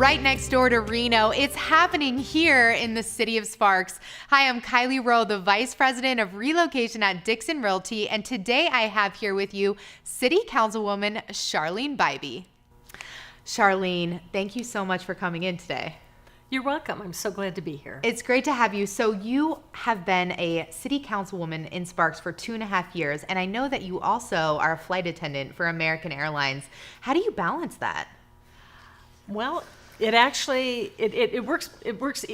right next door to Reno. It's happening here in the city of Sparks. Hi, I'm Kylie Rowe, the Vice President of Relocation at Dickson Realty, and today I have here with you City Councilwoman Charlene Bybee. Charlene, thank you so much for coming in today. You're welcome. I'm so glad to be here. It's great to have you. So you have been a city councilwoman in Sparks for 2.5 years, and I know that you also are a flight attendant for American Airlines. How do you balance that? Well, it actually it works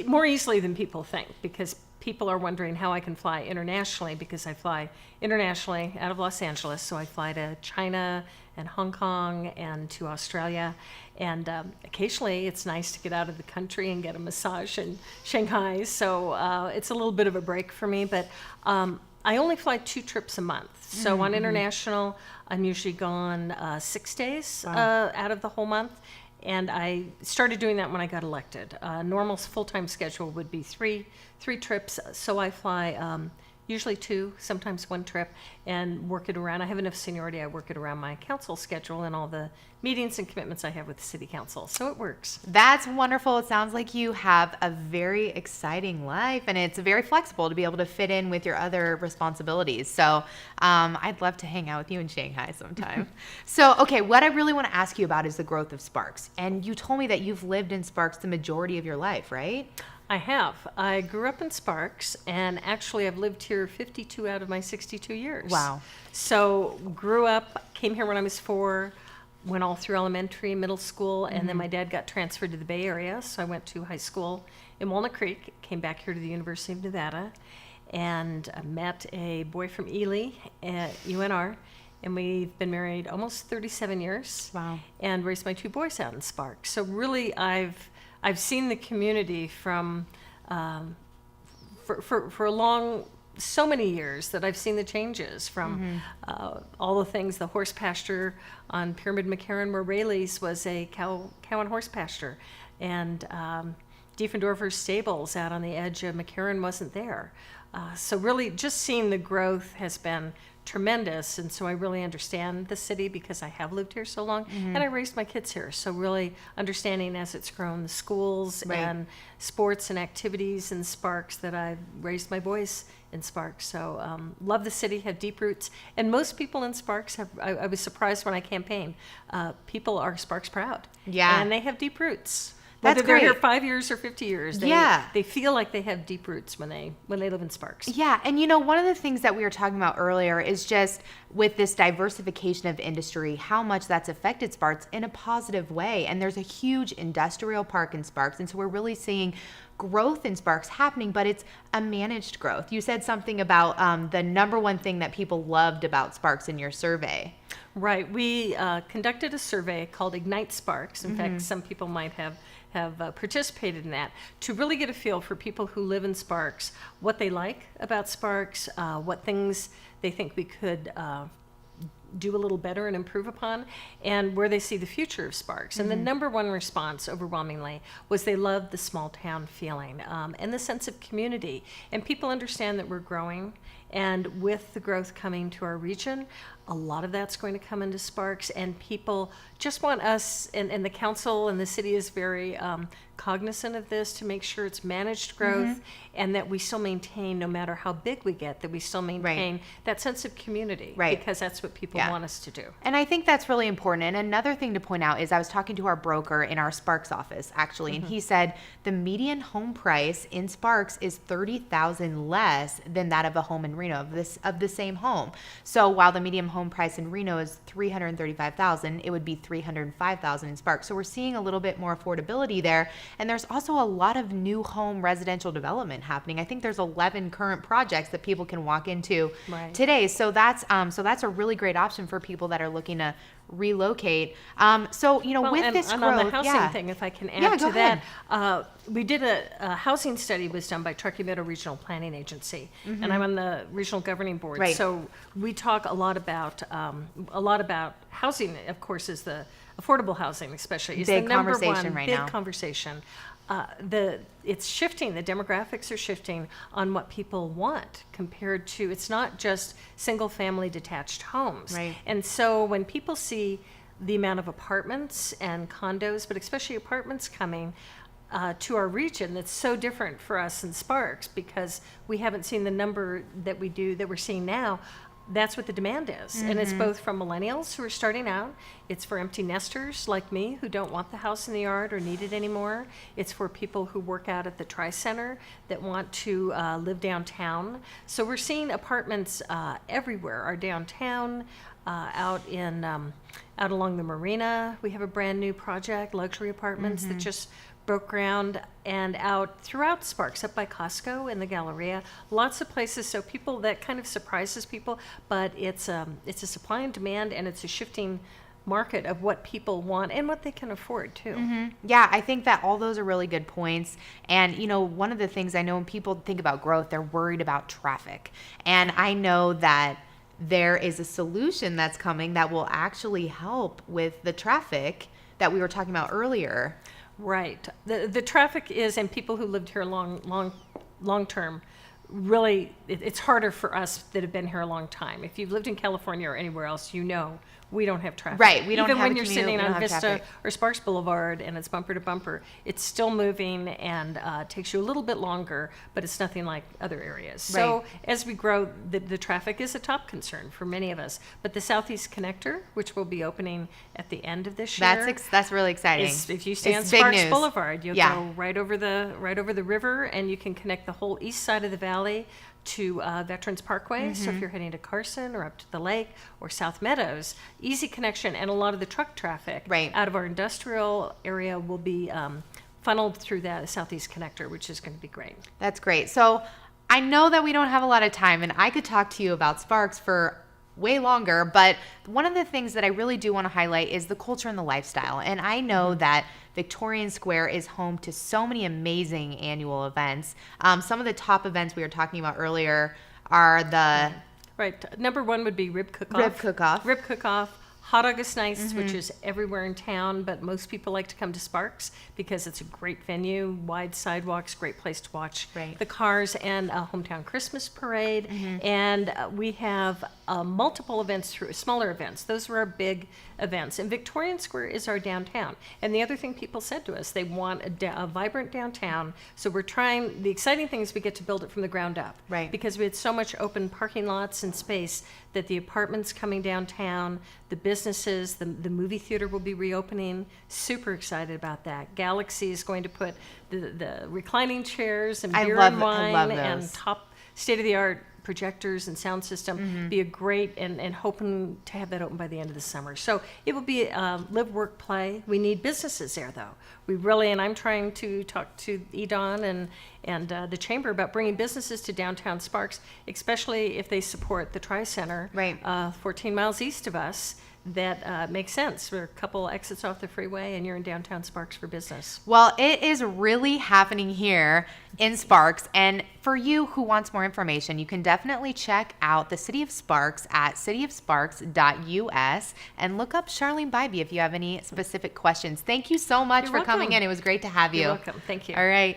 more easily than people think, because people are wondering how I can fly internationally, because I fly internationally out of Los Angeles. So I fly to China and Hong Kong and to Australia. And occasionally it's nice to get out of the country and get a massage in Shanghai. So it's a little bit of a break for me. But I only fly 2 trips a month. So on international, I'm usually gone 6 days out of the whole month. And I started doing that when I got elected. Normal full-time schedule would be three trips. So I fly usually 2, sometimes 1 trip, and work it around. I have enough seniority. I work it around my council schedule and all the meetings and commitments I have with the city council. So it works. That's wonderful. It sounds like you have a very exciting life, and it's very flexible to be able to fit in with your other responsibilities. So I'd love to hang out with you in Shanghai sometime. So, okay, what I really want to ask you about is the growth of Sparks. And you told me that you've lived in Sparks the majority of your life, right? I have. I grew up in Sparks, and actually I've lived here 52 out of my 62 years. Wow. So grew up, came here when I was 4, went all through elementary, middle school, and then my dad got transferred to the Bay Area, so I went to high school in Walnut Creek, came back here to the University of Nevada, and met a boy from Ely at UNR, and we've been married almost 37 years. Wow. And raised my 2 boys out in Sparks. So really I've seen the community from for so many years that I've seen the changes from all the things, the horse pasture on Pyramid McCarran, where Rayleigh's was a cow and horse pasture, and Diefendorfer's stables out on the edge of McCarran wasn't there. So really just seeing the growth has been tremendous, and so I really understand the city because I have lived here so long, and I raised my kids here. So really understanding as it's grown, the schools and sports and activities in Sparks, that I've raised my boys in Sparks. So love the city, have deep roots, and most people in Sparks have. I was surprised when I campaigned. People are Sparks proud, and they have deep roots. That's Whether they're great. here 5 years or 50 years, they feel like they have deep roots when they live in Sparks. Yeah, and one of the things that we were talking about earlier is just with this diversification of industry, how much that's affected Sparks in a positive way. And there's a huge industrial park in Sparks, and so we're really seeing growth in Sparks happening, but it's a managed growth. You said something about the number one thing that people loved about Sparks in your survey. Right. We conducted a survey called Ignite Sparks. In fact, some people might have participated in that, to really get a feel for people who live in Sparks, what they like about Sparks, what things they think we could do a little better and improve upon, and where they see the future of Sparks. And the number one response overwhelmingly was they loved the small town feeling and the sense of community. And people understand that we're growing, and with the growth coming to our region, a lot of that's going to come into Sparks, and people just want us, and the council and the city is very cognizant of this, to make sure it's managed growth and that we still maintain, no matter how big we get, that we still maintain that sense of community, because that's what people want us to do. And I think that's really important. And another thing to point out is I was talking to our broker in our Sparks office, actually, and he said the median home price in Sparks is $30,000 less than that of a home in Reno, of the same home. So while the median home price in Reno is $335,000, it would be $305,000 in Sparks. So we're seeing a little bit more affordability there. And there's also a lot of new home residential development happening. I think there's 11 current projects that people can walk into today. So that's a really great option for people that are looking to relocate. So with this growth, on the housing thing, if I can add to that, we did a housing study was done by Truckee Meadow Regional Planning Agency, and I'm on the regional governing board. So we talk a lot about housing. Of course, is the affordable housing, especially, is the number one big conversation. It's shifting. The demographics are shifting on what people want compared to, it's not just single family detached homes. And so when people see the amount of apartments and condos, but especially apartments coming to our region that's so different for us in Sparks, because we haven't seen the number that we're seeing now. That's what the demand is. And it's both from millennials who are starting out. It's for empty nesters like me who don't want the house in the yard or need it anymore. It's for people who work out at the Tri-Center that want to live downtown. So we're seeing apartments everywhere. Our downtown, out along the marina, we have a brand new project, luxury apartments that just broke ground, and out throughout Sparks, up by Costco in the Galleria, lots of places. So people, that kind of surprises people, but it's a supply and demand, and it's a shifting market of what people want and what they can afford too. Yeah, I think that all those are really good points. And, one of the things I know when people think about growth, they're worried about traffic. And I know that there is a solution that's coming that will actually help with the traffic that we were talking about earlier. Right. The traffic is, and people who lived here long term, really, it's harder for us that have been here a long time. If you've lived in California or anywhere else, we don't have traffic. Right. We don't Even have when a you're commute, sitting we don't on have Vista traffic. or Sparks Boulevard and it's bumper to bumper, it's still moving and takes you a little bit longer, but it's nothing like other areas. So as we grow, the traffic is a top concern for many of us. But the Southeast Connector, which will be opening at the end of this year, That's really exciting. if you stay on It's big Sparks news. Boulevard, you'll Yeah. go right over the river, and you can connect the whole east side of the valley to Veterans Parkway. So if you're heading to Carson or up to the lake or South Meadows, easy connection, and a lot of the truck traffic out of our industrial area will be funneled through that Southeast Connector, which is going to be great. That's great. So I know that we don't have a lot of time, and I could talk to you about Sparks for way longer, but one of the things that I really do want to highlight is the culture and the lifestyle. And I know that Victorian Square is home to so many amazing annual events. Some of the top events we were talking about earlier are the Right. Number one would be Rib Cook-Off. Rib Cook-Off. Hot August Nights, which is everywhere in town, but most people like to come to Sparks because it's a great venue, wide sidewalks, great place to watch the cars, and a hometown Christmas parade. And we have multiple events through smaller events. Those are our big events. And Victorian Square is our downtown. And the other thing people said to us, they want a vibrant downtown. So we're trying, the exciting thing is we get to build it from the ground up. Right. Because we had so much open parking lots and space that the apartments coming downtown, the businesses, the movie theater will be reopening. Super excited about that. Galaxy is going to put the reclining chairs and beer and wine and top state-of-the-art projectors and sound system be a great, and hoping to have that open by the end of the summer. So it will be live, work, play. We need businesses there, though. We really, and I'm trying to talk to EDON and the Chamber about bringing businesses to downtown Sparks, especially if they support the Tri-Center, 14 miles east of us. That makes sense. We're a couple exits off the freeway, and you're in downtown Sparks for business. Well, it is really happening here in Sparks. And for you who wants more information, you can definitely check out the City of Sparks at cityofsparks.us and look up Charlene Bybee if you have any specific questions. Thank you so much for coming in. It was great to have you. You're welcome. Thank you. All right.